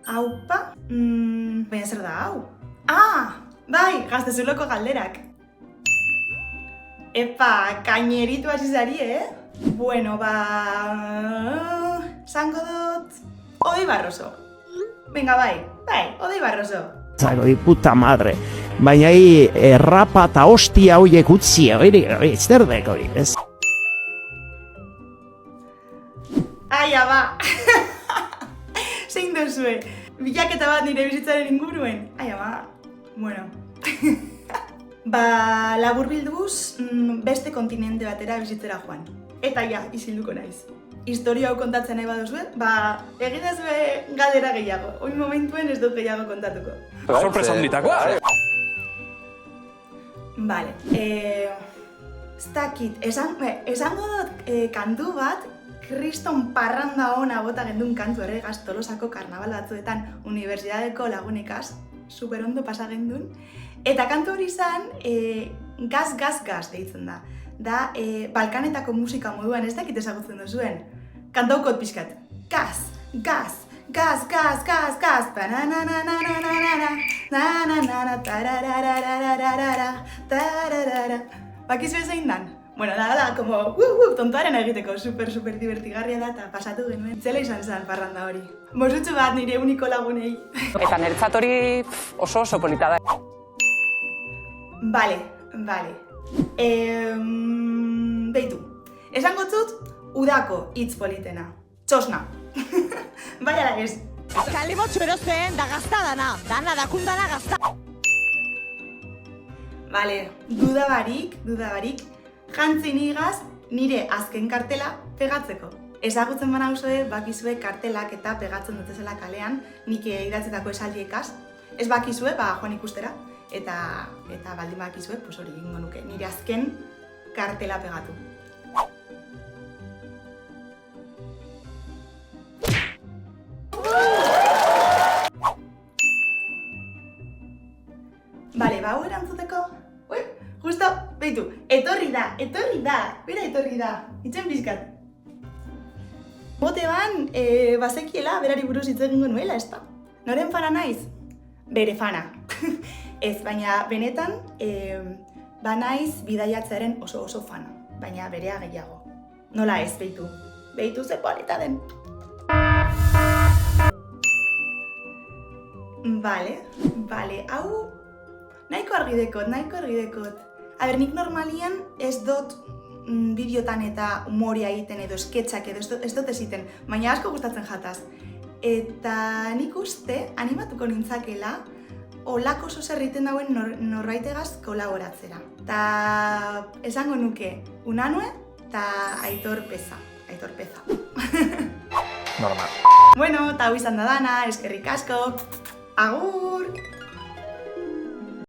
Aupa? Baina zer da hau? Ah! Bai, Gaztezuloko galderak. Epa, kaineritu hasi zari, Bueno, zango dut... Odei Barroso. Venga, bai, Odei Barroso. Zago di puta madre. Baina errapa eta hostia hoiek utzi, zer deko, ez? Ai, ama! Zein duzue? Bilaketa bat nire bizitzaren inguruen? Ai, ama, bueno. Laburbilduz beste kontinente batera bizitzera joan. Eta ja, isilduko naiz. Historia hau kontatzen nahi baduzue, egitazue galdera gehiago. Oin momentuen ez dut gehiago kontatuko. Sorpresa handitakoa! Vale, ez dakit, esango dut kantu bat, kriston parranda ona bota gendun kantu erregaz Tolosako karnabal batzuetan unibertsitateko lagunikaz, super ondo pasa gendun. Eta kantu hori izan, gaz deitzen da. Da, Balkanetako musika moduan ez dakit ezagutzen duzuen. Kantaukot pixkat. Gaz, bakizue zein dan? Bueno, da, como, tontoaren egiteko, super divertigarria da, eta pasatu genuen. Zela izan zen parranda hori. Mosutxu bat nire uniko lagunei. Eta niretzat hori oso polita da. Bale. Beitu, esango zut, udako hitz politena. Txosna. Bai ala ez. Kalimotxu erosten da gazta dana dakundana gazta. Bale, duda barik, jantzin igaz nire azken kartela pegatzeko. Ezagutzen bana usue, bakizue kartelak eta pegatzen dutezela kalean, nik idatzetako esaldiekaz. Ez bakizue, joan ikustera, eta baldin bakizue, hori egingo nuke, nire azken kartela pegatu. Bale, hau erantzuteko? Justo, beitu, etorri da, bera etorri da, itzen bizkat. Bote ban, bazekiela, berari buruz hitz egingo nuela, ez da? Noren fana naiz? Bere fana. Ez, baina benetan, banaiz bidaiatzearen oso fana, baina berea gehiago. Nola ez, beitu ze polita den. Bale, hau nahiko argi dekot. Nik normalian ez dut bideotan eta humoria egiten edo sketchak edo ez dut eziten, baina asko gustatzen jataz. Eta nik uste animatuko nintzakela olako zer egiten dauen norbaitegaz kolaboratzera. Ta esango nuke Unanue eta Aitor Peza. Normal. Bueno, eta hau izan da dana, eskerrik asko. Agur!